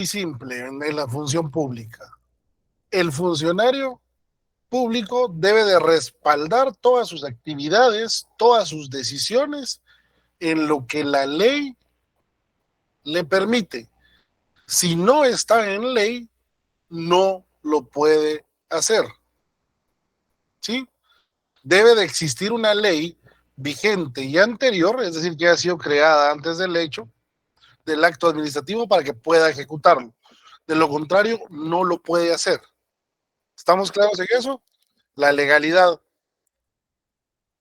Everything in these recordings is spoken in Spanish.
simple en la función pública. El funcionario público debe de respaldar todas sus actividades, todas sus decisiones en lo que la ley le permite. Si no está en ley, no lo puede hacer. ¿Sí? Debe de existir una ley vigente y anterior, es decir, que haya sido creada antes del hecho del acto administrativo para que pueda ejecutarlo. De lo contrario, no lo puede hacer. ¿Estamos claros en eso? La legalidad.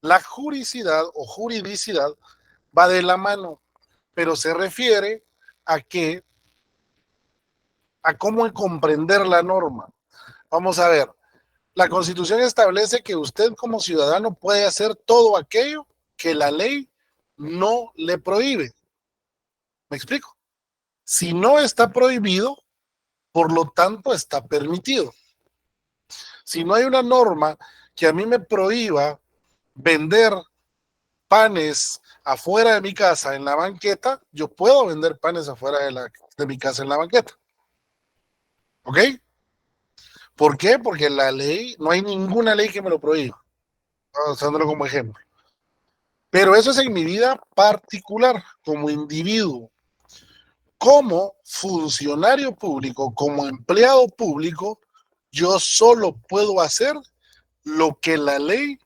La juridicidad o juridicidad va de la mano, pero se refiere a que a cómo comprender la norma. Vamos a ver, la Constitución establece que usted como ciudadano puede hacer todo aquello que la ley no le prohíbe. ¿Me explico? Si no está prohibido, por lo tanto está permitido. Si no hay una norma que a mí me prohíba vender panes afuera de mi casa en la banqueta, yo puedo vender panes afuera de mi casa en la banqueta. ¿Ok? ¿Por qué? Porque la ley, no hay ninguna ley que me lo prohíba. Usándolo como ejemplo. Pero eso es en mi vida particular, como individuo. Como funcionario público, como empleado público, yo solo puedo hacer lo que la ley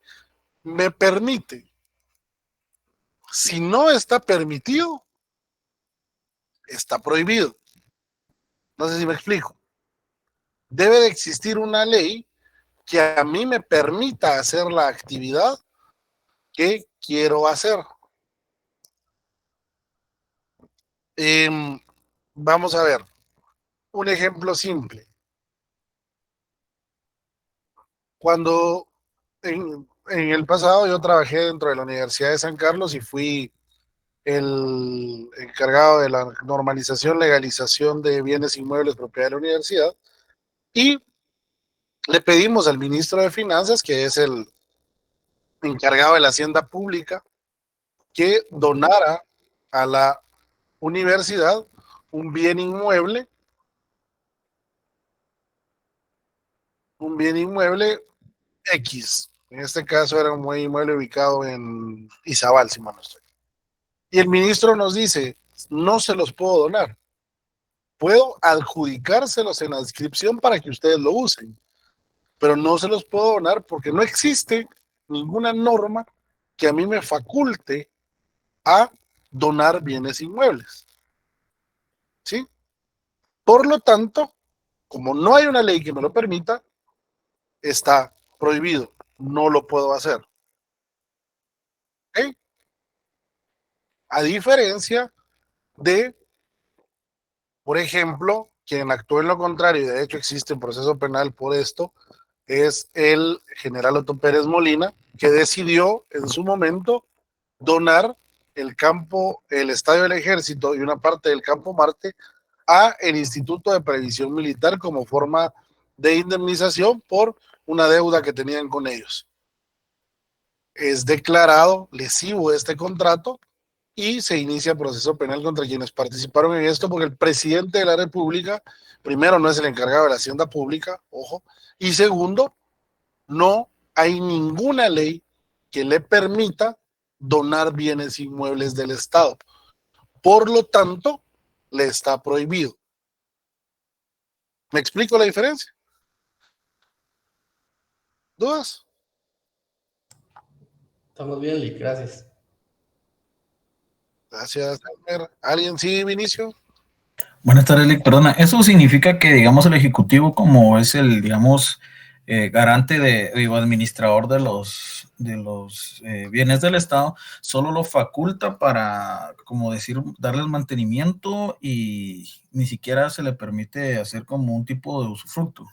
me permite. Si no está permitido, está prohibido. No sé si me explico. Debe de existir una ley que a mí me permita hacer la actividad que quiero hacer. Vamos a ver, un ejemplo simple. Cuando en el pasado yo trabajé dentro de la Universidad de San Carlos y fui el encargado de la normalización, legalización de bienes inmuebles propiedad de la universidad, y le pedimos al ministro de Finanzas, que es el encargado de la hacienda pública, que donara a la universidad un bien inmueble X. En este caso era un buen inmueble ubicado en Izabal, si mal no estoy. Y el ministro nos dice, no se los puedo donar. Puedo adjudicárselos en la descripción para que ustedes lo usen, pero no se los puedo donar porque no existe ninguna norma que a mí me faculte a donar bienes inmuebles. ¿Sí? Por lo tanto, como no hay una ley que me lo permita, está prohibido. No lo puedo hacer. ¿Ok? A diferencia de, por ejemplo, quien actúa en lo contrario, y de hecho existe un proceso penal por esto, es el general Otto Pérez Molina, que decidió en su momento donar el campo, el estadio del ejército y una parte del campo Marte a el Instituto de Previsión Militar como forma de indemnización por una deuda que tenían con ellos. Es declarado lesivo este contrato y se inicia proceso penal contra quienes participaron en esto, porque el presidente de la República, primero, no es el encargado de la hacienda pública, ojo, y segundo, no hay ninguna ley que le permita donar bienes inmuebles del Estado. Por lo tanto, le está prohibido. ¿Me explico la diferencia? ¿Dudas? Estamos bien, Lick, gracias. Gracias, Elmer. ¿Alguien sí, Vinicio? Buenas tardes, Lick. Perdona, ¿eso significa que, digamos, el Ejecutivo, como es el, digamos, garante digo, administrador de los bienes del Estado, solo lo faculta para, como decir, darles mantenimiento y ni siquiera se le permite hacer como un tipo de usufructo?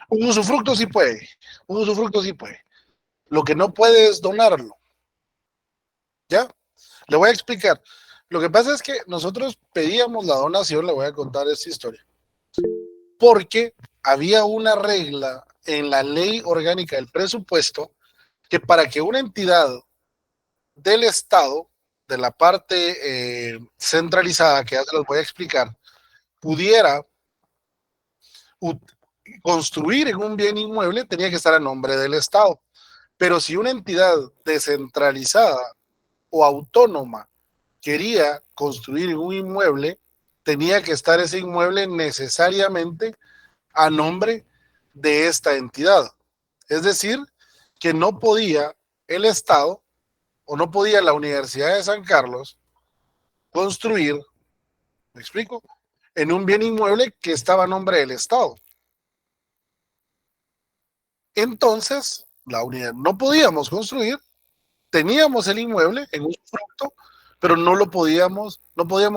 Un usufructo sí puede. Un usufructo sí puede. Lo que no puede es donarlo. ¿Ya? Le voy a explicar. Lo que pasa es que nosotros pedíamos la donación, le voy a contar esta historia, porque había una regla en la ley orgánica del presupuesto que para que una entidad del Estado, de la parte centralizada, que ya se los voy a explicar, pudiera construir en un bien inmueble, tenía que estar a nombre del Estado. Pero si una entidad descentralizada o autónoma quería construir en un inmueble, tenía que estar ese inmueble necesariamente a nombre de esta entidad. Es decir, que no podía el Estado o no podía la Universidad de San Carlos construir, ¿me explico? En un bien inmueble que estaba a nombre del Estado. Entonces, la unidad no podíamos construir, teníamos el inmueble en un fruto, pero no podíamos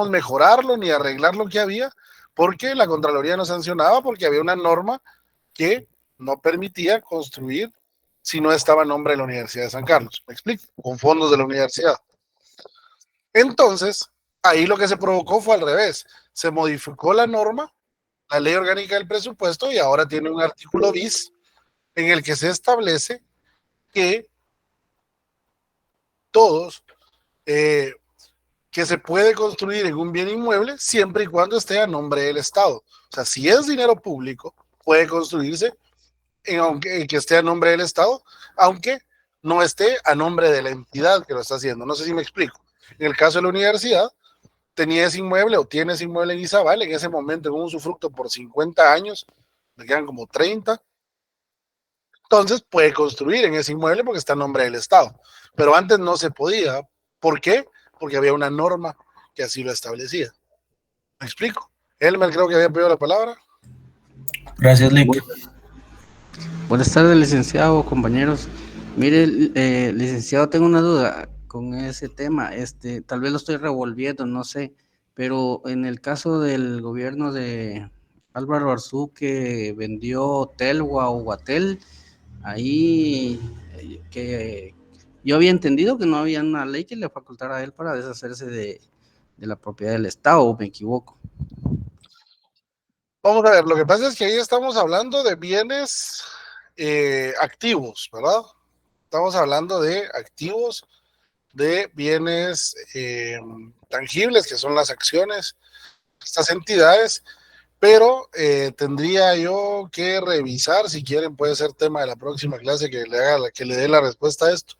mejorarlo ni arreglar lo que había, porque la Contraloría nos sancionaba porque había una norma que no permitía construir si no estaba en nombre de la Universidad de San Carlos. ¿Me explico? Con fondos de la universidad. Entonces, ahí lo que se provocó fue al revés. Se modificó la norma, la ley orgánica del presupuesto, y ahora tiene un artículo bis en el que se establece que todos, que se puede construir en un bien inmueble siempre y cuando esté a nombre del Estado. O sea, si es dinero público, puede construirse en que esté a nombre del Estado, aunque no esté a nombre de la entidad que lo está haciendo. No sé si me explico. En el caso de la universidad, tenía ese inmueble o tiene ese inmueble en Izabal, en ese momento en un usufructo por 50 años, le quedan como 30, entonces puede construir en ese inmueble porque está a nombre del Estado. Pero antes no se podía. ¿Por qué? Porque había una norma que así lo establecía. ¿Me explico? Elmer creo que había pedido la palabra. Gracias, Lick. Buenas tardes, licenciado, compañeros. Mire, licenciado, tengo una duda con ese tema. Tal vez lo estoy revolviendo, no sé, pero en el caso del gobierno de Álvaro Arzú que vendió Telgua o Guatel, ahí que yo había entendido que no había una ley que le facultara a él para deshacerse de la propiedad del Estado, ¿o me equivoco? Vamos a ver, lo que pasa es que ahí estamos hablando de bienes activos, ¿verdad? Estamos hablando de activos, de bienes tangibles, que son las acciones, estas entidades, pero tendría yo que revisar, si quieren puede ser tema de la próxima clase que le dé la respuesta a esto,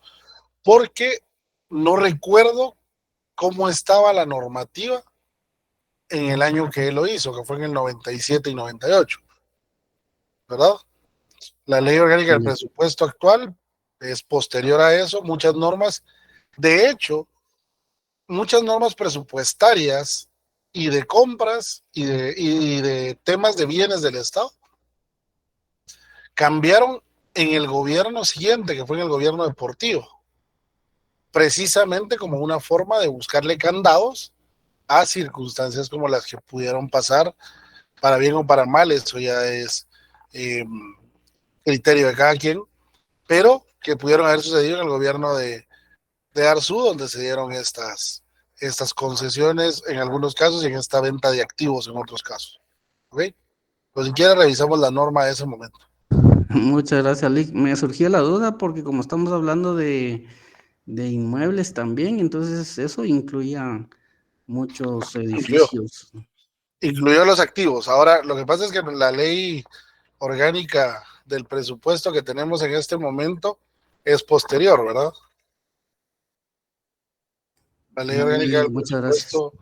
porque no recuerdo cómo estaba la normativa en el año que él lo hizo, que fue en el 97 y 98, ¿verdad? La ley orgánica del presupuesto actual es posterior a eso, muchas normas, de hecho, muchas normas presupuestarias y de compras y de temas de bienes del Estado cambiaron en el gobierno siguiente, que fue en el gobierno deportivo, precisamente como una forma de buscarle candados a circunstancias como las que pudieron pasar, para bien o para mal, eso ya es eh, criterio de cada quien, pero que pudieron haber sucedido en el gobierno de Arzú, donde se dieron estas concesiones en algunos casos y en esta venta de activos en otros casos. ¿Ok? Pues si quiere revisamos la norma de ese momento. Muchas gracias, Lick. Me surgía la duda porque como estamos hablando de inmuebles también, entonces eso incluía muchos Incluyó, edificios. incluyó los activos. Ahora, lo que pasa es que la ley orgánica del presupuesto que tenemos en este momento es posterior, ¿verdad? La ley Muy orgánica del bien, muchas gracias. presupuesto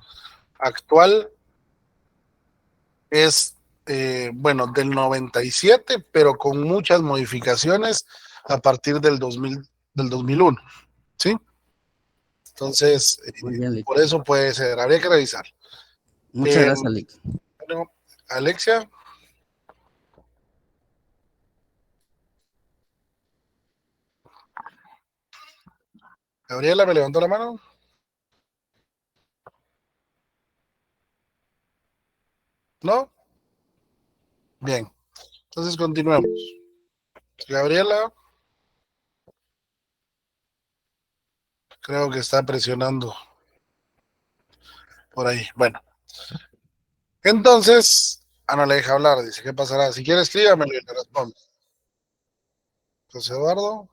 actual es, bueno, del 97, pero con muchas modificaciones a partir del 2001, ¿sí? Entonces, Muy bien, Lick. por eso puede ser, habría que revisar. Muchas Eh, gracias, Lick. bueno, Alexia, Gabriela, ¿me levantó la mano? ¿No? Bien, entonces continuemos. Gabriela, creo que está presionando por ahí. Bueno, entonces, no le deja hablar, dice, ¿qué pasará? Si quiere, escríbamelo y le respondo. José Eduardo,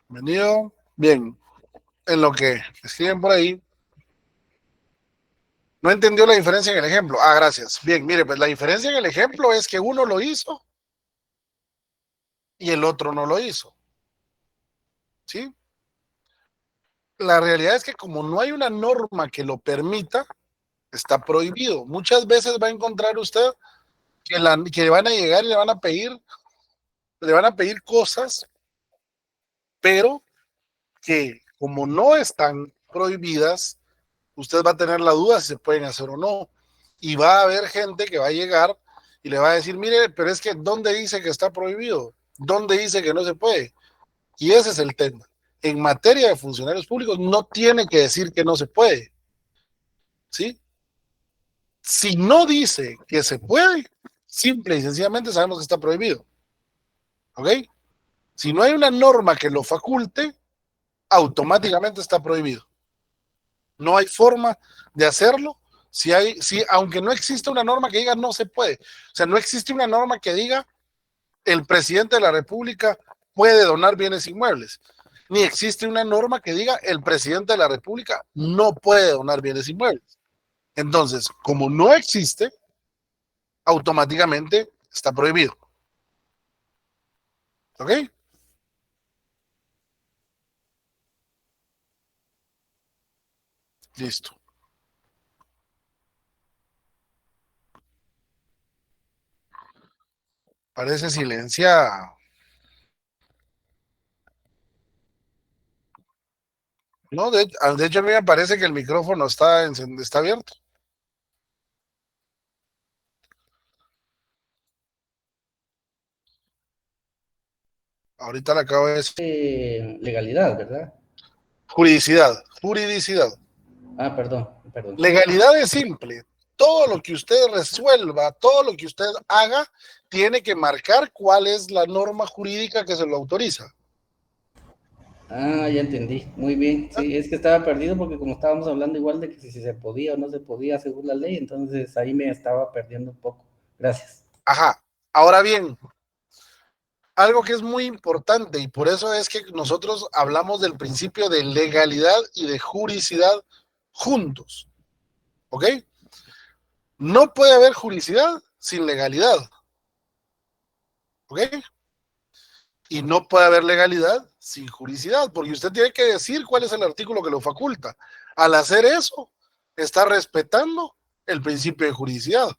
bienvenido. Bien, en lo que escriben por ahí, No entendió la diferencia en el ejemplo. Ah, gracias. Bien, mire, pues la diferencia en el ejemplo es que uno lo hizo y el otro no lo hizo. ¿Sí? La realidad es que como no hay una norma que lo permita, está prohibido. Muchas veces va a encontrar usted que van a llegar y le van a pedir cosas, pero que como no están prohibidas, usted va a tener la duda si se pueden hacer o no. Y va a haber gente que va a llegar y le va a decir, mire, pero es que ¿dónde dice que está prohibido? ¿Dónde dice que no se puede? Y ese es el tema. En materia de funcionarios públicos no tiene que decir que no se puede. ¿Sí? Si no dice que se puede, simple y sencillamente sabemos que está prohibido. ¿Ok? Si no hay una norma que lo faculte, automáticamente está prohibido. No hay forma de hacerlo aunque no exista una norma que diga no se puede. O sea, no existe una norma que diga el presidente de la República puede donar bienes inmuebles. Ni existe una norma que diga el presidente de la República no puede donar bienes inmuebles. Entonces, como no existe, automáticamente está prohibido. ¿Ok? Listo. Parece silenciada. No, de hecho a mí me parece que el micrófono está abierto. Ahorita le acabo de decir. Legalidad, ¿verdad? Juridicidad. Ah, perdón. Legalidad es simple. Todo lo que usted resuelva, todo lo que usted haga, tiene que marcar cuál es la norma jurídica que se lo autoriza. Ah, ya entendí. Muy bien. Sí, es que estaba perdido porque como estábamos hablando igual de que si se podía o no se podía según la ley, entonces ahí me estaba perdiendo un poco. Gracias. Ajá. Ahora bien, algo que es muy importante y por eso es que nosotros hablamos del principio de legalidad y de juridicidad juntos. ¿Ok? No puede haber juridicidad sin legalidad. ¿Ok? Y no puede haber legalidad sin juridicidad, porque usted tiene que decir cuál es el artículo que lo faculta. Al hacer eso, está respetando el principio de juridicidad.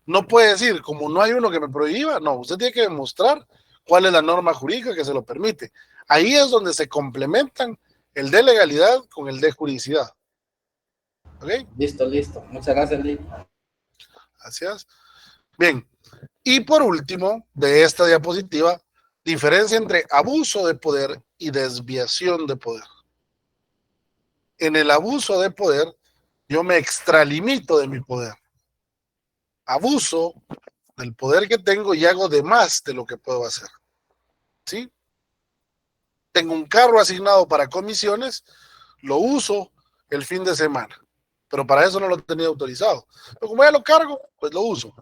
No puede decir, como no hay uno que me prohíba, no, usted tiene que demostrar cuál es la norma jurídica que se lo permite. Ahí es donde se complementan el de legalidad con el de juridicidad. ¿Ok? Listo. Muchas gracias, Lee. Gracias. Bien. Y por último, de esta diapositiva, diferencia entre abuso de poder y desviación de poder. En el abuso de poder, yo me extralimito de mi poder. Abuso del poder que tengo y hago de más de lo que puedo hacer. ¿Sí? Tengo un carro asignado para comisiones, lo uso el fin de semana, pero para eso no lo tenía autorizado. Pero como ya lo cargo, pues lo uso.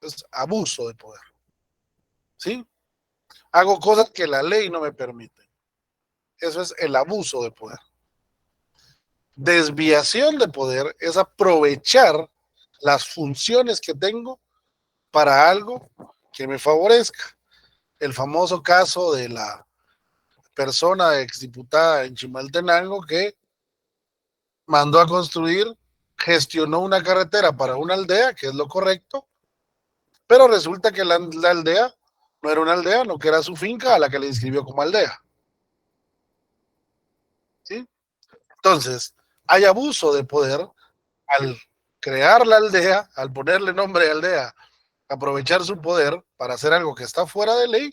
Es abuso de poder. ¿Sí? Hago cosas que la ley no me permite. Eso es el abuso de poder. Desviación de poder es aprovechar las funciones que tengo para algo que me favorezca. El famoso caso de la persona exdiputada en Chimaltenango que mandó a construir, gestionó una carretera para una aldea, que es lo correcto, pero resulta que la aldea no era una aldea, no que era su finca a la que le inscribió como aldea. ¿Sí? Entonces, hay abuso de poder al crear la aldea, al ponerle nombre de aldea, aprovechar su poder para hacer algo que está fuera de ley,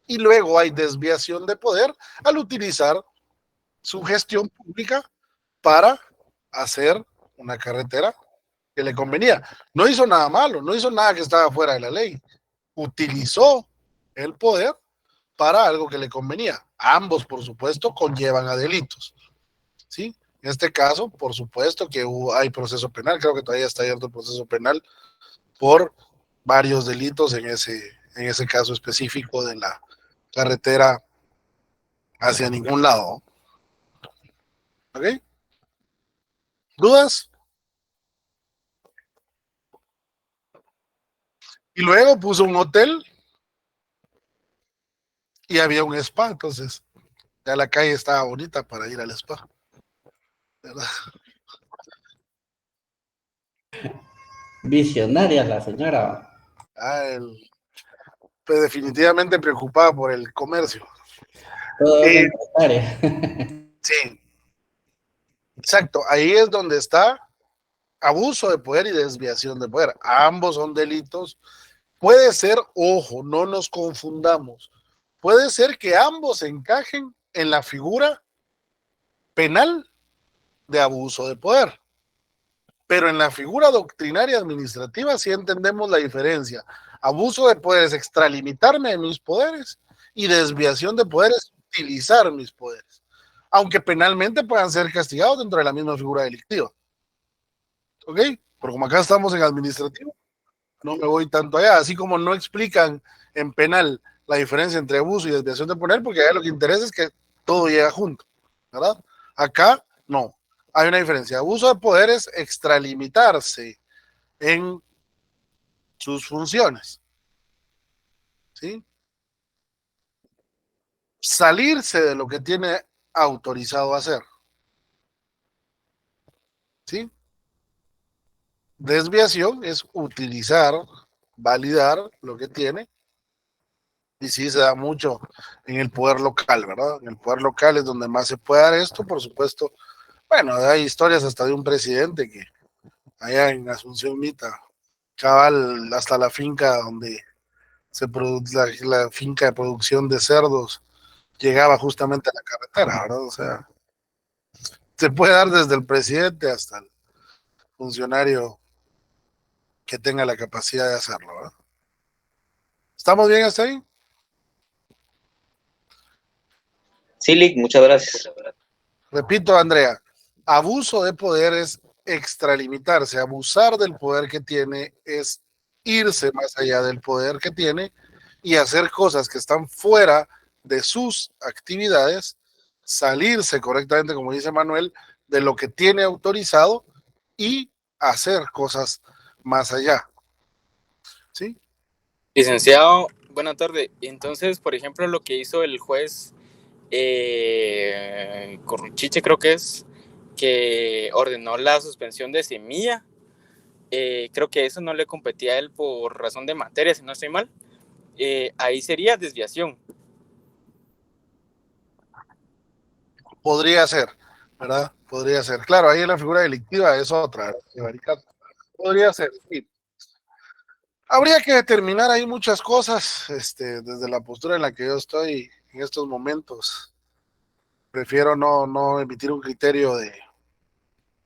y luego hay desviación de poder al utilizar su gestión pública para hacer una carretera que le convenía. No hizo nada malo, no hizo nada que estaba fuera de la ley. Utilizó el poder para algo que le convenía. Ambos, por supuesto, conllevan a delitos. ¿Sí? En este caso, por supuesto que hay proceso penal, creo que todavía está abierto el proceso penal por varios delitos en ese caso específico de la carretera hacia ningún lado. ¿Ok? ¿Dudas? Y luego puso un hotel y había un spa, entonces ya la calle estaba bonita para ir al spa, ¿verdad? Visionaria la señora. Pues definitivamente preocupada por el comercio. Todo es empresaria. Sí, exacto. Ahí es donde está abuso de poder y desviación de poder. Ambos son delitos. Puede ser, ojo, no nos confundamos. Puede ser que ambos encajen en la figura penal de abuso de poder. Pero en la figura doctrinaria administrativa sí entendemos la diferencia. Abuso de poder es extralimitarme de mis poderes y desviación de poder es utilizar mis poderes. Aunque penalmente puedan ser castigados dentro de la misma figura delictiva. ¿Ok? Pero como acá estamos en administrativo, no me voy tanto allá. Así como no explican en penal la diferencia entre abuso y desviación de poder, porque allá lo que interesa es que todo llega junto, ¿verdad? Acá no. Hay una diferencia. Abuso de poder es extralimitarse en sus funciones, ¿sí? Salirse de lo que tiene autorizado a hacer, ¿sí? Desviación es utilizar, validar lo que tiene, y sí se da mucho en el poder local, ¿verdad? En el poder local es donde más se puede dar esto, por supuesto. Bueno, hay historias hasta de un presidente que allá en Asunción Mita, cabal, hasta la finca donde se produce la finca de producción de cerdos, llegaba justamente a la carretera, ¿verdad? O sea, se puede dar desde el presidente hasta el funcionario que tenga la capacidad de hacerlo, ¿verdad? ¿Estamos bien hasta ahí? Sí, Lick, muchas gracias. Repito, Andrea, abuso de poder es extralimitarse, abusar del poder que tiene es irse más allá del poder que tiene y hacer cosas que están fuera de sus actividades, salirse correctamente, como dice Manuel, de lo que tiene autorizado y hacer cosas más allá. ¿Sí? Licenciado, buena tarde. Entonces, por ejemplo, lo que hizo el juez Corruchiche, creo que ordenó la suspensión de Semilla. Creo que eso no le competía a él por razón de materia, si no estoy mal. Ahí sería desviación. Podría ser, ¿verdad? Podría ser. Claro, ahí la figura delictiva es otra. Podría ser, sí. Habría que determinar ahí muchas cosas, desde la postura en la que yo estoy en estos momentos. Prefiero no emitir un criterio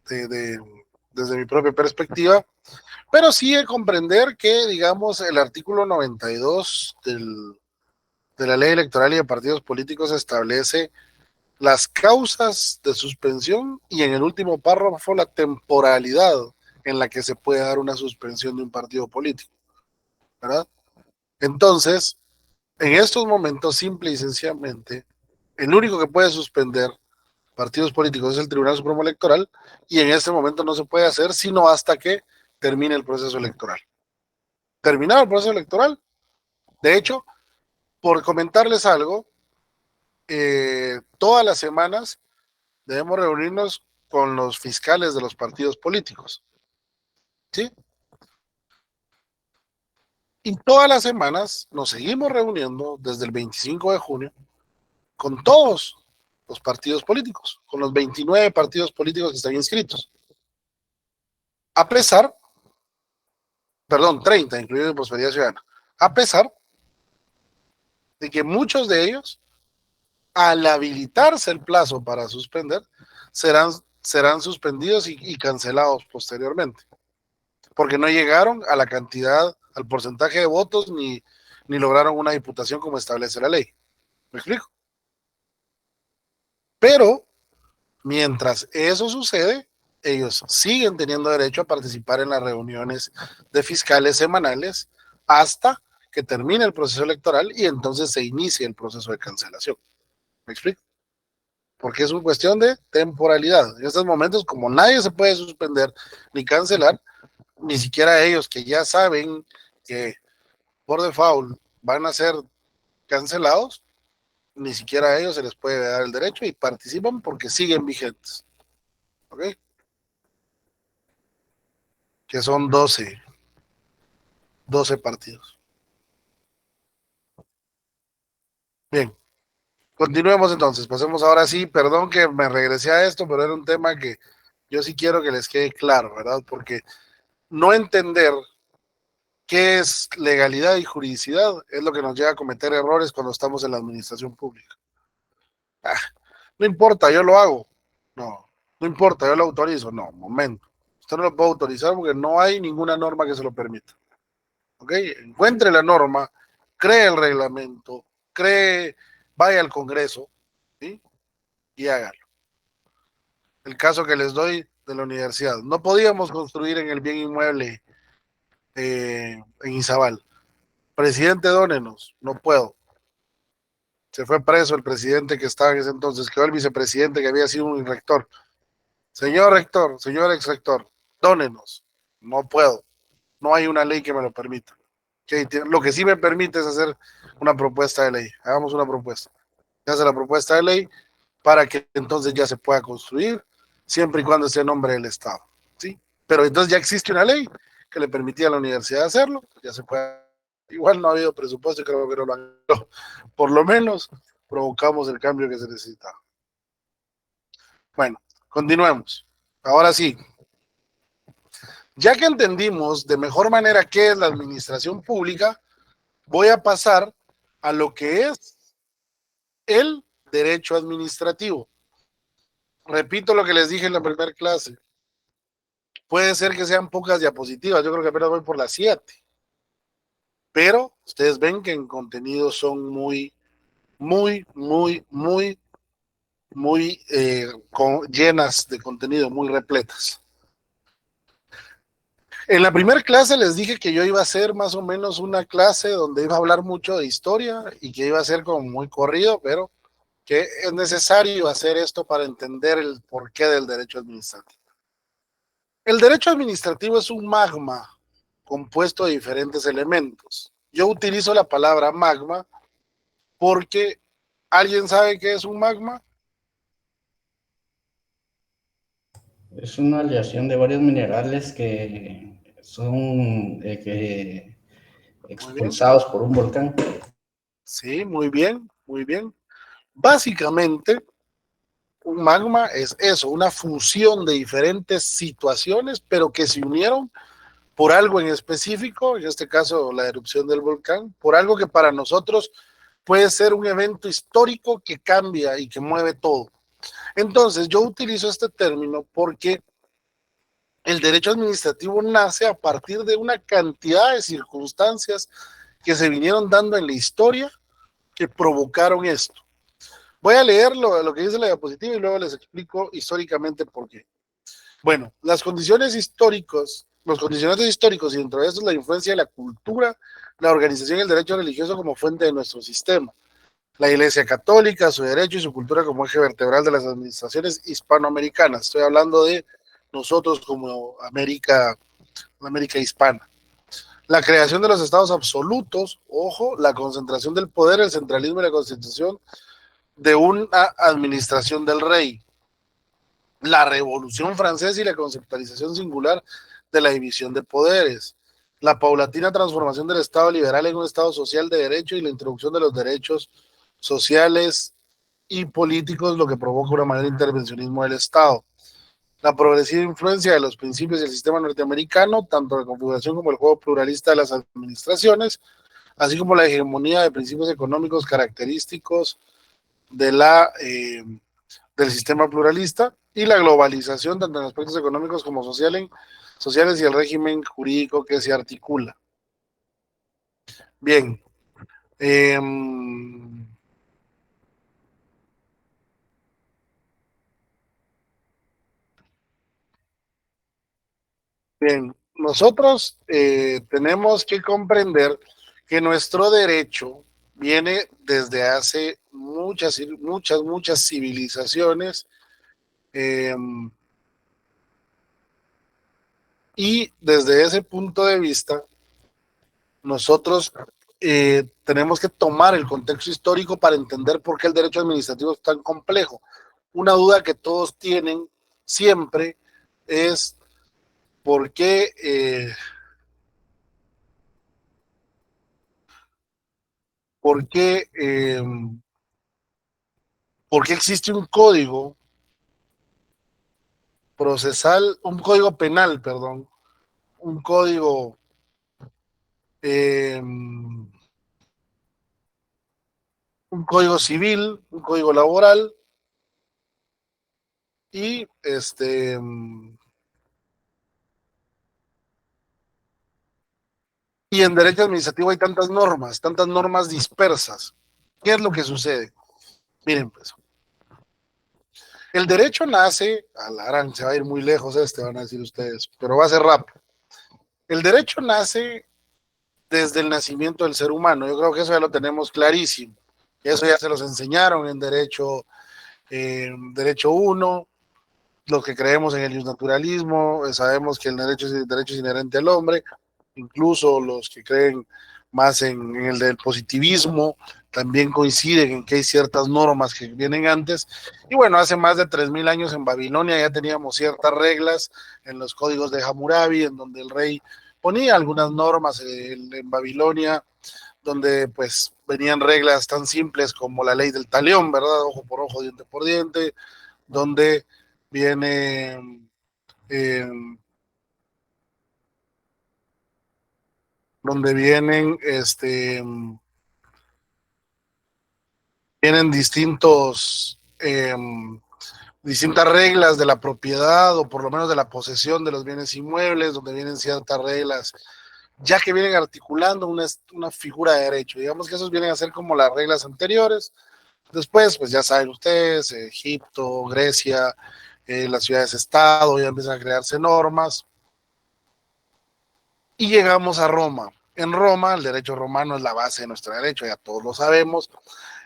desde mi propia perspectiva, pero sí comprender que, digamos, el artículo 92 de la ley electoral y de partidos políticos establece las causas de suspensión y en el último párrafo la temporalidad en la que se puede dar una suspensión de un partido político, ¿verdad? Entonces, en estos momentos, simple y sencillamente, el único que puede suspender partidos políticos es el Tribunal Supremo Electoral y en este momento no se puede hacer sino hasta que termine el proceso electoral. Terminado el proceso electoral, de hecho, por comentarles algo, todas las semanas debemos reunirnos con los fiscales de los partidos políticos, ¿sí? Y todas las semanas nos seguimos reuniendo desde el 25 de junio con todos los partidos políticos, con los 29 partidos políticos que están inscritos. A pesar, perdón, 30, incluido Prosperidad Ciudadana, a pesar de que muchos de ellos, al habilitarse el plazo para suspender, serán suspendidos y cancelados posteriormente, porque no llegaron a la cantidad, al porcentaje de votos, ni lograron una diputación como establece la ley. ¿Me explico? Pero, mientras eso sucede, ellos siguen teniendo derecho a participar en las reuniones de fiscales semanales hasta que termine el proceso electoral y entonces se inicie el proceso de cancelación. ¿Me explico? Porque es una cuestión de temporalidad. En estos momentos, como nadie se puede suspender ni cancelar, ni siquiera ellos que ya saben que por default van a ser cancelados, ni siquiera a ellos se les puede dar el derecho y participan porque siguen vigentes. ¿Ok? Que son 12 partidos. Bien, continuemos entonces. Pasemos ahora sí, perdón que me regresé a esto, pero era un tema que yo sí quiero que les quede claro, ¿verdad? Porque no entender qué es legalidad y juridicidad es lo que nos lleva a cometer errores cuando estamos en la administración pública. Ah, no importa, yo lo hago. No, no importa, yo lo autorizo. No, momento. Usted no lo puede autorizar porque no hay ninguna norma que se lo permita. ¿Ok? Encuentre la norma, cree el reglamento, vaya al Congreso, ¿sí? Y hágalo. El caso que les doy de la universidad. No podíamos construir en el bien inmueble en Izabal. Presidente, dónenos. No puedo. Se fue preso el presidente que estaba en ese entonces, quedó el vicepresidente que había sido un rector. Señor rector, señor ex rector, dónenos. No puedo. No hay una ley que me lo permita. Lo que sí me permite es hacer una propuesta de ley. Hagamos una propuesta. Se hace la propuesta de ley para que entonces ya se pueda construir, siempre y cuando esté en nombre del Estado. ¿Sí? Pero entonces ya existe una ley que le permitía a la universidad hacerlo, ya se puede. Igual no ha habido presupuesto y creo que no lo han hecho. Por lo menos provocamos el cambio que se necesitaba. Bueno, continuemos. Ahora sí, ya que entendimos de mejor manera qué es la administración pública, voy a pasar a lo que es el derecho administrativo. Repito lo que les dije en la primera clase. Puede ser que sean pocas diapositivas, yo creo que apenas voy por las 7. Pero ustedes ven que en contenido son muy llenas de contenido, muy repletas. En la primera clase les dije que yo iba a hacer más o menos una clase donde iba a hablar mucho de historia y que iba a ser como muy corrido, pero que es necesario hacer esto para entender el porqué del derecho administrativo. El derecho administrativo es un magma compuesto de diferentes elementos. Yo utilizo la palabra magma porque ¿alguien sabe qué es un magma? Es una aleación de varios minerales que son Muy bien. expulsados por un volcán. Sí, muy bien, muy bien. Básicamente, un magma es eso, una fusión de diferentes situaciones, pero que se unieron por algo en específico, en este caso la erupción del volcán, por algo que para nosotros puede ser un evento histórico que cambia y que mueve todo. Entonces, yo utilizo este término porque el derecho administrativo nace a partir de una cantidad de circunstancias que se vinieron dando en la historia que provocaron esto. Voy a leer lo que dice la diapositiva y luego les explico históricamente por qué. Bueno, los condicionantes históricos y dentro de esto la influencia de la cultura, la organización y el derecho religioso como fuente de nuestro sistema. La Iglesia Católica, su derecho y su cultura como eje vertebral de las administraciones hispanoamericanas. Estoy hablando de nosotros como América hispana. La creación de los estados absolutos, ojo, la concentración del poder, el centralismo y la constitución de una administración del rey. La Revolución Francesa y la conceptualización singular de la división de poderes. La paulatina transformación del Estado liberal en un Estado social de derecho y la introducción de los derechos sociales y políticos, lo que provoca una mayor intervencionismo del Estado. La progresiva influencia de los principios del sistema norteamericano, tanto la configuración como el juego pluralista de las administraciones, así como la hegemonía de principios económicos característicos de del sistema pluralista y la globalización, tanto en aspectos económicos como sociales y el régimen jurídico que se articula. Bien. Bien, nosotros tenemos que comprender que nuestro derecho viene desde hace muchas civilizaciones eh, y desde ese punto de vista nosotros tenemos que tomar el contexto histórico para entender por qué el derecho administrativo es tan complejo. Una duda que todos tienen siempre es por qué, por qué, por qué existe un código procesal, un código penal, perdón, un código eh, un código civil, un código laboral y y en derecho administrativo hay tantas normas dispersas. ¿Qué es lo que sucede? Miren, pues, el derecho nace, alarán, se va a ir muy lejos van a decir ustedes, pero va a ser rápido. El derecho nace desde el nacimiento del ser humano. Yo creo que eso ya lo tenemos clarísimo. Eso ya se los enseñaron en derecho 1, los que creemos en el naturalismo, sabemos que el derecho es inherente al hombre, incluso los que creen más en el del positivismo, también coinciden en que hay ciertas normas que vienen antes. Y bueno, hace más de 3000 años en Babilonia ya teníamos ciertas reglas en los códigos de Hammurabi, en donde el rey ponía algunas normas en Babilonia, donde pues venían reglas tan simples como la ley del talión, ¿verdad? Ojo por ojo, diente por diente, donde viene eh, donde vienen distintas reglas de la propiedad o por lo menos de la posesión de los bienes inmuebles, donde vienen ciertas reglas ya que vienen articulando una figura de derecho. Digamos que esos vienen a ser como las reglas anteriores. Después, pues ya saben ustedes, Egipto, Grecia, las ciudades-estado, ya empiezan a crearse normas. Y llegamos a Roma. En Roma, el derecho romano es la base de nuestro derecho, ya todos lo sabemos.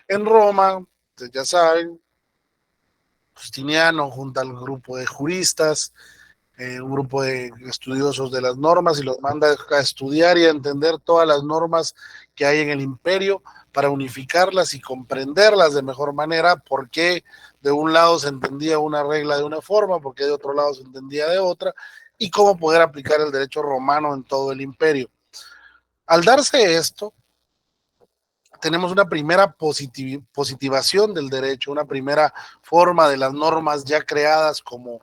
En Roma, ustedes ya saben, Justiniano junta al grupo de juristas, un grupo de estudiosos de las normas y los manda a estudiar y a entender todas las normas que hay en el imperio para unificarlas y comprenderlas de mejor manera, por qué de un lado se entendía una regla de una forma, por qué de otro lado se entendía de otra, y cómo poder aplicar el derecho romano en todo el imperio. Al darse esto, tenemos una primera positivación del derecho, una primera forma de las normas ya creadas como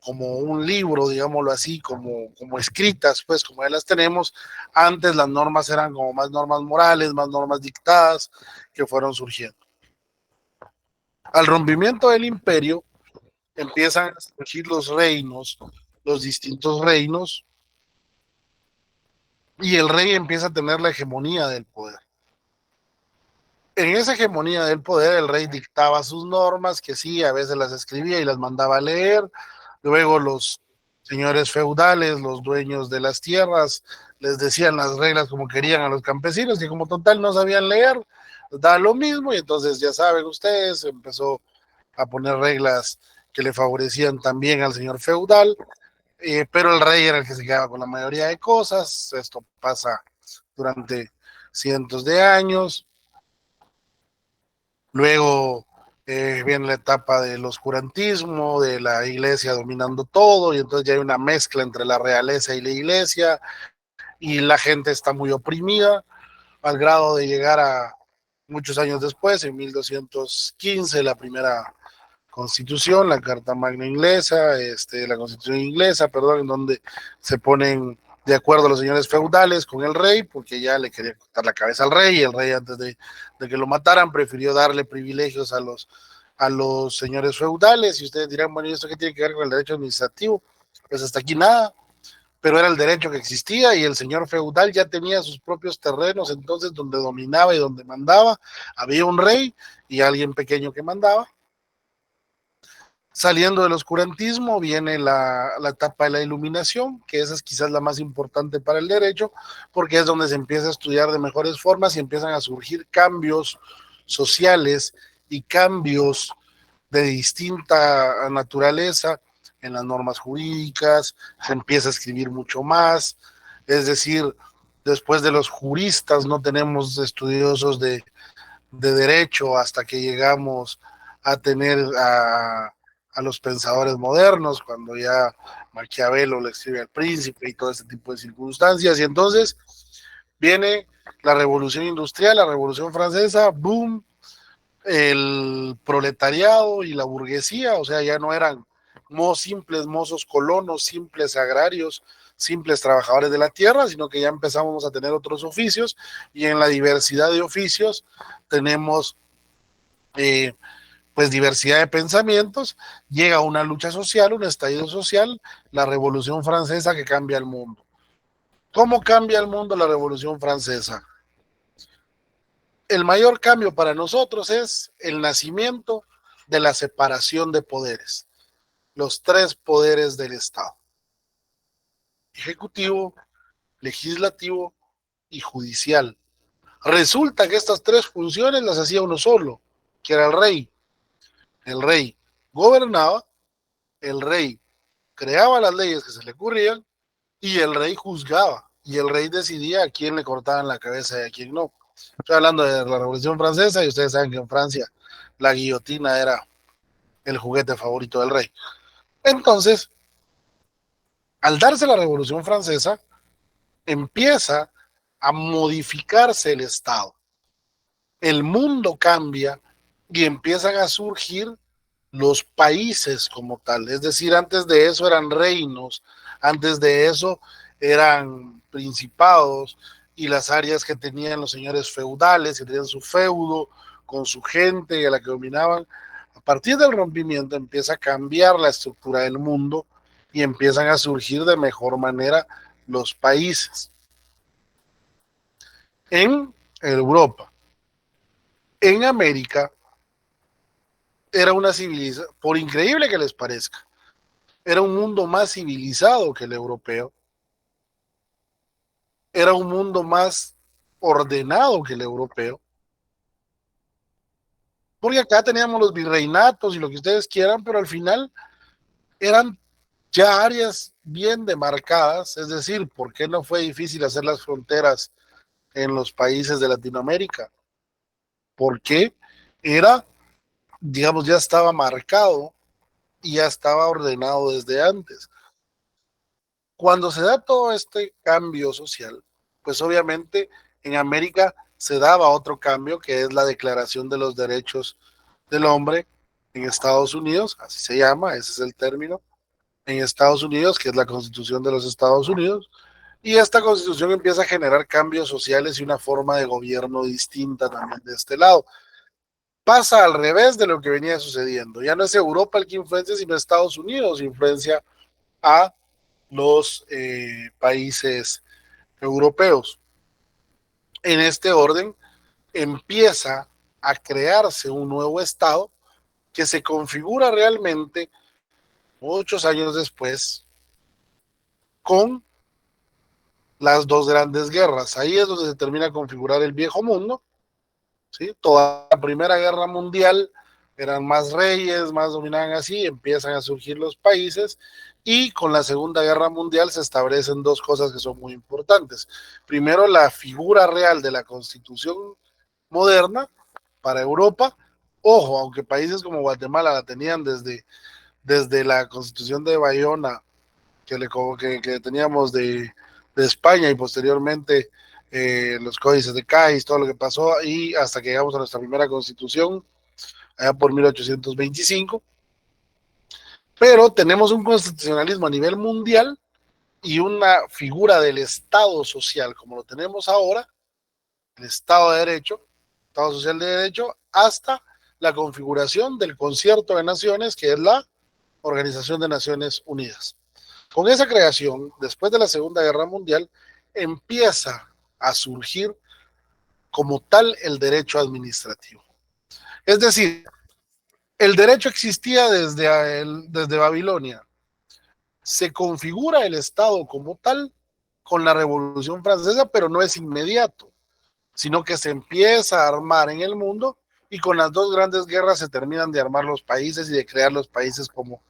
un libro, digámoslo así, como escritas, pues como ya las tenemos. Antes las normas eran como más normas morales, más normas dictadas que fueron surgiendo. Al rompimiento del imperio empiezan a surgir los reinos, los distintos reinos, y el rey empieza a tener la hegemonía del poder. En esa hegemonía del poder, el rey dictaba sus normas, que sí, a veces las escribía y las mandaba a leer. Luego los señores feudales, los dueños de las tierras, les decían las reglas como querían a los campesinos, que como total no sabían leer, da lo mismo, y entonces ya saben ustedes, empezó a poner reglas que le favorecían también al señor feudal, pero el rey era el que se quedaba con la mayoría de cosas. Esto pasa durante cientos de años. Luego viene la etapa del oscurantismo, de la iglesia dominando todo, y entonces ya hay una mezcla entre la realeza y la iglesia, y la gente está muy oprimida, al grado de llegar a muchos años después, en 1215, la primera constitución, la Carta Magna inglesa, la constitución inglesa, perdón, en donde se ponen de acuerdo a los señores feudales con el rey, porque ya le quería cortar la cabeza al rey, y el rey antes de que lo mataran prefirió darle privilegios a los señores feudales, y ustedes dirán, bueno, ¿y esto qué tiene que ver con el derecho administrativo? Pues hasta aquí nada, pero era el derecho que existía, y el señor feudal ya tenía sus propios terrenos, entonces donde dominaba y donde mandaba, había un rey y alguien pequeño que mandaba. Saliendo del oscurantismo viene la etapa de la iluminación, que esa es quizás la más importante para el derecho, porque es donde se empieza a estudiar de mejores formas y empiezan a surgir cambios sociales y cambios de distinta naturaleza en las normas jurídicas, se empieza a escribir mucho más, es decir, Después de los juristas no tenemos estudiosos de derecho hasta que llegamos a tener a los pensadores modernos, cuando ya Maquiavelo le escribe al príncipe y todo este tipo de circunstancias. Y entonces viene la revolución industrial, la revolución francesa, boom, el proletariado y la burguesía, o sea, ya no eran simples mozos colonos, simples agrarios, simples trabajadores de la tierra, sino que ya empezamos a tener otros oficios, y en la diversidad de oficios tenemos pues diversidad de pensamientos. Llega una lucha social, un estallido social, la Revolución Francesa, que cambia el mundo. ¿Cómo cambia el mundo la Revolución Francesa? El mayor cambio para nosotros es el nacimiento de la separación de poderes, los tres poderes del Estado: ejecutivo, legislativo y judicial. Resulta que estas tres funciones las hacía uno solo, que era el rey. El rey gobernaba, el rey creaba las leyes que se le ocurrían, y el rey juzgaba, y el rey decidía a quién le cortaban la cabeza y a quién no. Estoy hablando de la Revolución Francesa, y ustedes saben que en Francia la guillotina era el juguete favorito del rey. Entonces, al darse la Revolución Francesa, empieza a modificarse el Estado. El mundo cambia y empiezan a surgir los países como tal. Es decir, antes de eso eran reinos, antes de eso eran principados, y las áreas que tenían los señores feudales, que tenían su feudo con su gente y a la que dominaban. A partir del rompimiento empieza a cambiar la estructura del mundo y empiezan a surgir de mejor manera los países. En Europa, en América, era una civilización, por increíble que les parezca, era un mundo más civilizado que el europeo, era un mundo más ordenado que el europeo, porque acá teníamos los virreinatos y lo que ustedes quieran, pero al final eran ya áreas bien demarcadas. Es decir, ¿por qué no fue difícil hacer las fronteras en los países de Latinoamérica? Porque era, digamos, ya estaba marcado y ya estaba ordenado desde antes. Cuando se da todo este cambio social, pues obviamente en América se daba otro cambio, que es la Declaración de los Derechos del Hombre en Estados Unidos, así se llama, ese es el término, en Estados Unidos, que es la Constitución de los Estados Unidos, y esta Constitución empieza a generar cambios sociales y una forma de gobierno distinta también de este lado. Pasa al revés de lo que venía sucediendo. Ya no es Europa el que influencia, sino Estados Unidos influencia a los países europeos. En este orden empieza a crearse un nuevo Estado que se configura realmente muchos años después con las dos grandes guerras. Ahí es donde se termina a configurar el viejo mundo, ¿sí? Toda la Primera Guerra Mundial eran más reyes, más dominaban así, empiezan a surgir los países, y con la Segunda Guerra Mundial se establecen dos cosas que son muy importantes. Primero, la figura real de la Constitución moderna para Europa. Ojo, aunque países como Guatemala la tenían desde la Constitución de Bayona, que teníamos de España, y posteriormente los códices de Cádiz, todo lo que pasó, y hasta que llegamos a nuestra primera Constitución, allá por 1825. Pero tenemos un constitucionalismo a nivel mundial y una figura del Estado social como lo tenemos ahora, el Estado de Derecho, Estado Social de Derecho, hasta la configuración del Concierto de Naciones, que es la Organización de Naciones Unidas. Con esa creación, después de la Segunda Guerra Mundial, empieza a surgir como tal el derecho administrativo. Es decir, el derecho existía desde Babilonia. Se configura el Estado como tal con la Revolución Francesa, pero no es inmediato, sino que se empieza a armar en el mundo, y con las dos grandes guerras se terminan de armar los países y de crear los países como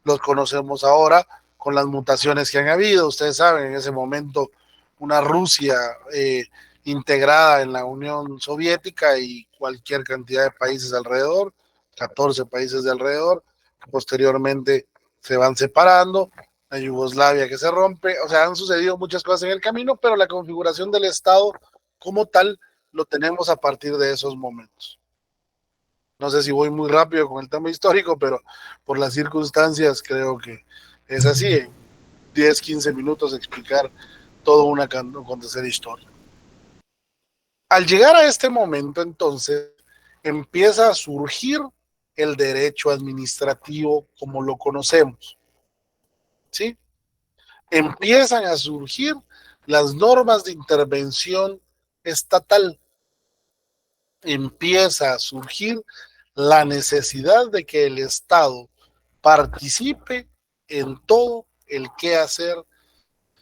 los conocemos ahora, con las mutaciones que han habido. Ustedes saben, en ese momento una Rusia integrada en la Unión Soviética y cualquier cantidad de países alrededor, 14 países de alrededor, que posteriormente se van separando, la Yugoslavia que se rompe, o sea, han sucedido muchas cosas en el camino, pero la configuración del Estado como tal lo tenemos a partir de esos momentos. No sé si voy muy rápido con el tema histórico, pero por las circunstancias creo que es así, en 10, 15 minutos explicar toda una acontecer histórico. Al llegar a este momento, entonces, empieza a surgir el derecho administrativo como lo conocemos, ¿sí? Empiezan a surgir las normas de intervención estatal, empieza a surgir la necesidad de que el Estado participe en todo el quehacer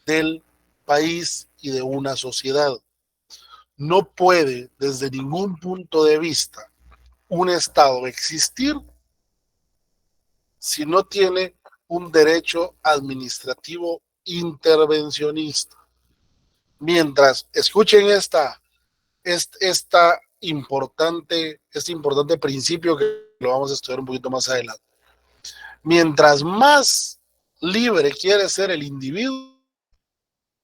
del país y de una sociedad. No puede, desde ningún punto de vista, un Estado existir si no tiene un derecho administrativo intervencionista. Mientras, escuchen este importante principio que lo vamos a estudiar un poquito más adelante. Mientras más libre quiere ser el individuo,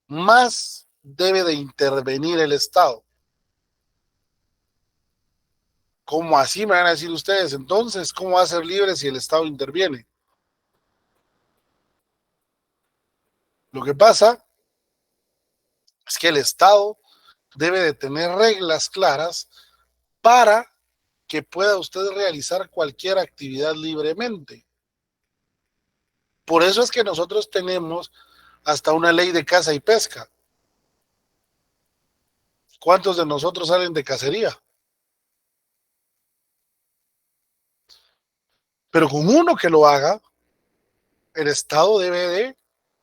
más debe de intervenir el Estado. ¿Cómo así me van a decir ustedes? Entonces, ¿cómo va a ser libre si el Estado interviene? Lo que pasa es que el Estado debe de tener reglas claras para que pueda usted realizar cualquier actividad libremente. Por eso es que nosotros tenemos hasta una ley de caza y pesca. ¿Cuántos de nosotros salen de cacería? Pero con uno que lo haga, el Estado debe de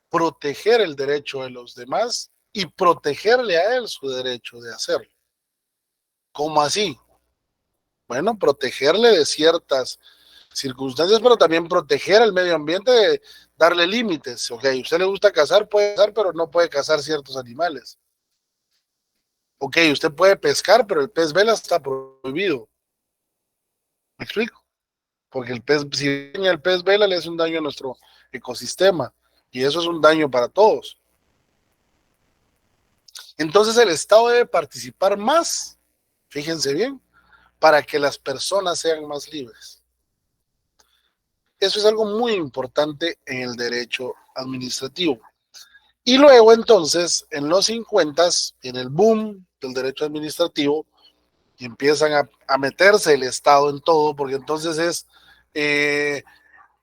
proteger el derecho de los demás y protegerle a él su derecho de hacerlo. ¿Cómo así? Bueno, protegerle de ciertas circunstancias, pero también proteger al medio ambiente, darle límites. Ok, a usted le gusta cazar, puede cazar, pero no puede cazar ciertos animales. Ok, usted puede pescar, pero el pez vela está prohibido. ¿Me explico? Porque si daña el pez vela, le hace un daño a nuestro ecosistema. Y eso es un daño para todos. Entonces el Estado debe participar más, fíjense bien, para que las personas sean más libres. Eso es algo muy importante en el derecho administrativo. Y luego entonces, en los 50, en el boom del derecho administrativo, y empiezan a meterse el Estado en todo, porque entonces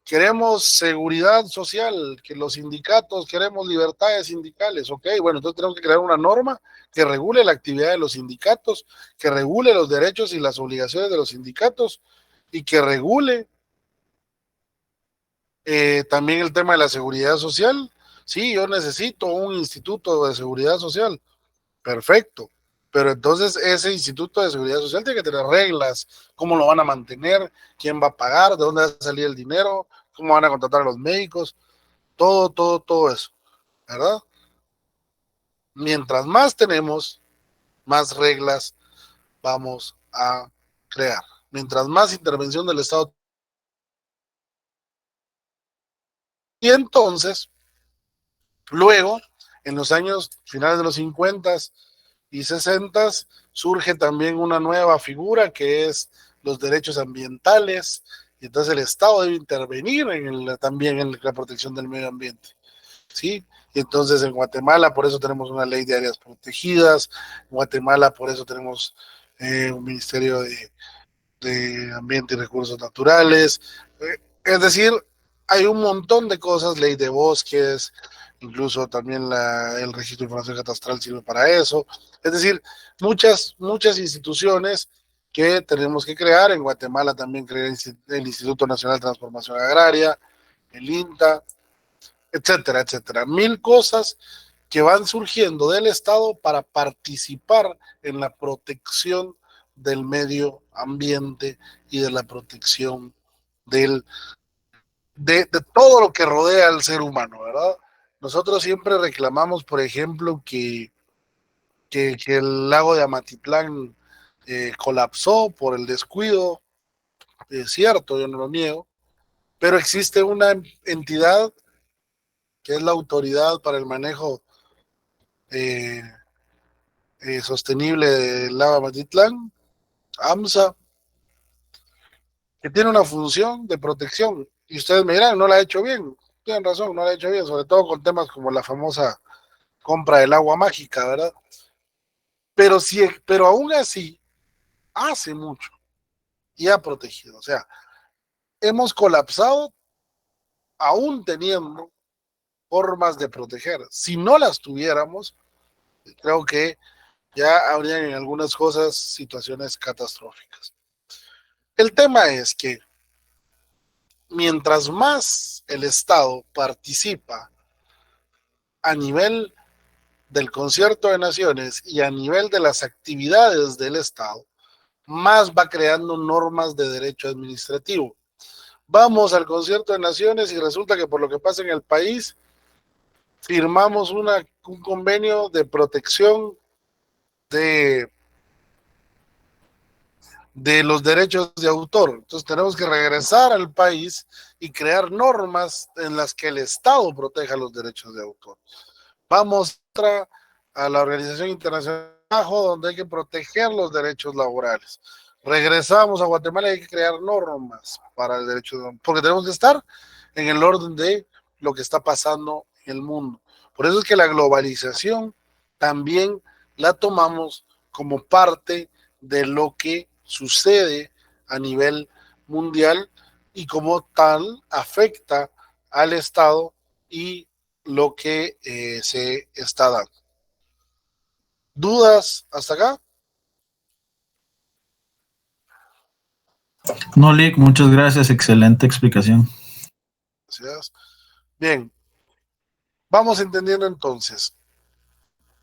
queremos seguridad social, que los sindicatos, queremos libertades sindicales, ok, bueno, entonces tenemos que crear una norma que regule la actividad de los sindicatos, que regule los derechos y las obligaciones de los sindicatos y que regule también el tema de la seguridad social. Sí, yo necesito un instituto de seguridad social, perfecto, pero entonces ese instituto de seguridad social tiene que tener reglas, cómo lo van a mantener, quién va a pagar, de dónde va a salir el dinero, cómo van a contratar a los médicos, todo eso, ¿verdad? Mientras más tenemos, más reglas vamos a crear. Mientras más intervención del Estado. Y entonces, luego, en los años finales de los 50 y 60, surge también una nueva figura que es los derechos ambientales, y entonces el Estado debe intervenir también en la protección del medio ambiente, ¿sí? Y entonces en Guatemala por eso tenemos una ley de áreas protegidas, en Guatemala por eso tenemos un ministerio de Ambiente y Recursos Naturales, es decir, hay un montón de cosas, ley de bosques, incluso también el registro de información catastral sirve para eso, es decir, muchas instituciones que tenemos que crear. En Guatemala también creé el Instituto Nacional de Transformación Agraria, el INTA, etcétera, etcétera. Mil cosas que van surgiendo del Estado para participar en la protección del medio ambiente y de la protección de todo lo que rodea al ser humano, ¿verdad? Nosotros siempre reclamamos, por ejemplo, que que el lago de Amatitlán colapsó por el descuido, es cierto, yo no lo niego, pero existe una entidad que es la Autoridad para el Manejo eh, Sostenible del lago de Amatitlán, AMSA, que tiene una función de protección. Y ustedes me dirán, no la ha hecho bien. Tienen razón, no la ha hecho bien, sobre todo con temas como la famosa compra del agua mágica, ¿verdad? Pero, sí, pero aún así, hace mucho y ha protegido. O sea, hemos colapsado aún teniendo formas de proteger. Si no las tuviéramos, creo que ya habrían en algunas cosas situaciones catastróficas. El tema es que mientras más el Estado participa a nivel del Concierto de Naciones y a nivel de las actividades del Estado, más va creando normas de derecho administrativo. Vamos al Concierto de Naciones y resulta que por lo que pasa en el país, firmamos un convenio de protección de, de los derechos de autor. Entonces tenemos que regresar al país y crear normas en las que el Estado proteja los derechos de autor. Vamos a la Organización Internacional del Trabajo, donde hay que proteger los derechos laborales. Regresamos a Guatemala y hay que crear normas para el derecho de autor, porque tenemos que estar en el orden de lo que está pasando en el mundo. Por eso es que la globalización también la tomamos como parte de lo que sucede a nivel mundial y como tal afecta al Estado y lo que se está dando. ¿Dudas hasta acá? No, Lick, muchas gracias, excelente explicación. Gracias. Bien, vamos entendiendo entonces.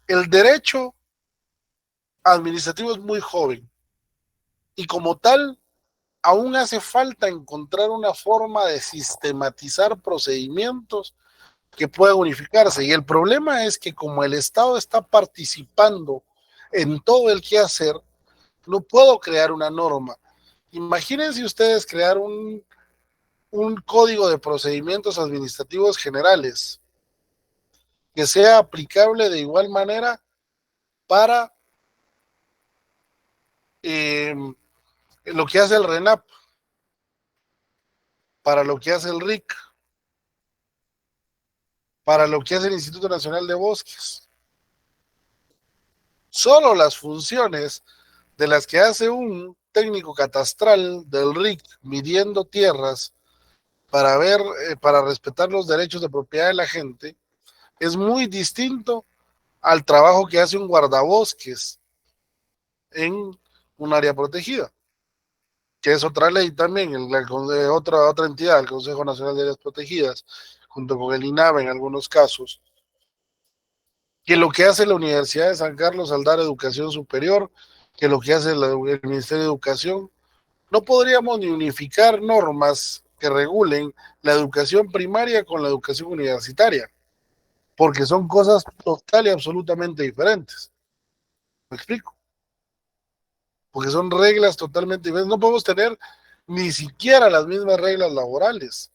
El derecho administrativo es muy joven y como tal aún hace falta encontrar una forma de sistematizar procedimientos que puedan unificarse. Y el problema es que como el Estado está participando en todo el quehacer, no puedo crear una norma. Imagínense ustedes crear un código de procedimientos administrativos generales que sea aplicable de igual manera para lo que hace el RENAP, para lo que hace el RIC, para lo que hace el Instituto Nacional de Bosques. Solo las funciones de las que hace un técnico catastral del RIC midiendo tierras para ver, para respetar los derechos de propiedad de la gente, es muy distinto al trabajo que hace un guardabosques en un área protegida, que es otra ley también, otra entidad, el Consejo Nacional de Áreas Protegidas, junto con el INAVE en algunos casos, que lo que hace la Universidad de San Carlos al dar educación superior, que lo que hace el Ministerio de Educación. No podríamos ni unificar normas que regulen la educación primaria con la educación universitaria, porque son cosas total y absolutamente diferentes. ¿Me explico? Porque son reglas totalmente diferentes. No podemos tener ni siquiera las mismas reglas laborales.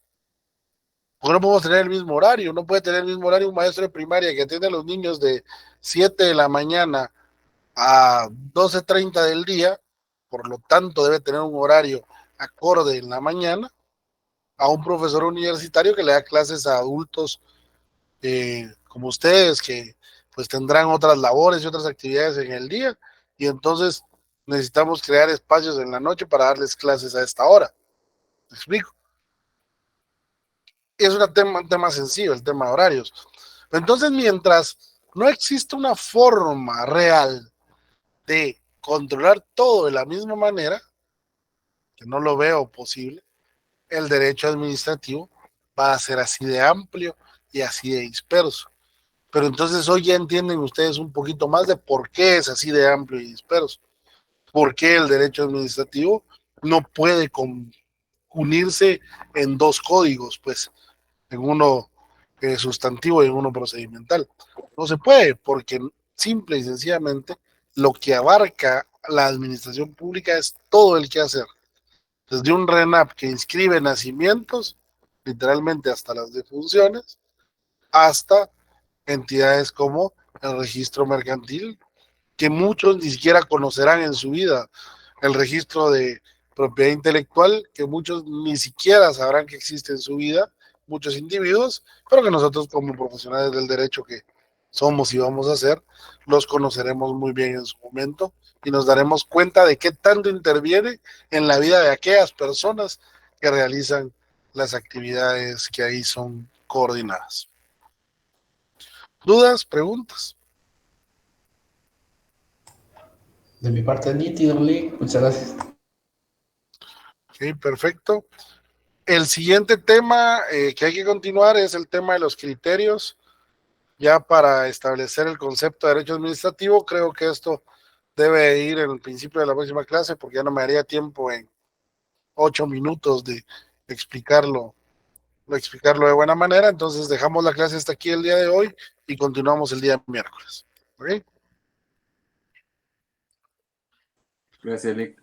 Porque no podemos tener el mismo horario. No puede tener el mismo horario un maestro de primaria que atiende a los niños de 7 de la mañana a 12:30 del día. Por lo tanto, debe tener un horario acorde en la mañana a un profesor universitario que le da clases a adultos como ustedes, que pues tendrán otras labores y otras actividades en el día, y entonces necesitamos crear espacios en la noche para darles clases a esta hora. ¿Me explico? Es un tema sencillo, el tema de horarios. Entonces, mientras no existe una forma real de controlar todo de la misma manera, que no lo veo posible, el derecho administrativo va a ser así de amplio y así de disperso. Pero entonces hoy ya entienden ustedes un poquito más de por qué es así de amplio y disperso. ¿Por qué el derecho administrativo no puede unirse en dos códigos, pues, en uno sustantivo y en uno procedimental? No se puede, porque simple y sencillamente, lo que abarca la administración pública es todo el quehacer. Desde un RENAP que inscribe nacimientos, literalmente hasta las defunciones, hasta entidades como el registro mercantil, que muchos ni siquiera conocerán en su vida, el registro de propiedad intelectual, que muchos ni siquiera sabrán que existe en su vida, muchos individuos, pero que nosotros como profesionales del derecho que somos y vamos a hacer, los conoceremos muy bien en su momento y nos daremos cuenta de qué tanto interviene en la vida de aquellas personas que realizan las actividades que ahí son coordinadas. ¿Dudas? ¿Preguntas? De mi parte, nítido, Lick. Muchas gracias. Ok, perfecto. El siguiente tema que hay que continuar es el tema de los criterios, ya para establecer el concepto de derecho administrativo. Creo que esto debe ir en el principio de la próxima clase, porque ya no me haría tiempo en 8 minutos de explicarlo de buena manera. Entonces dejamos la clase hasta aquí el día de hoy y continuamos el día miércoles. ¿Ok? Gracias, Lick.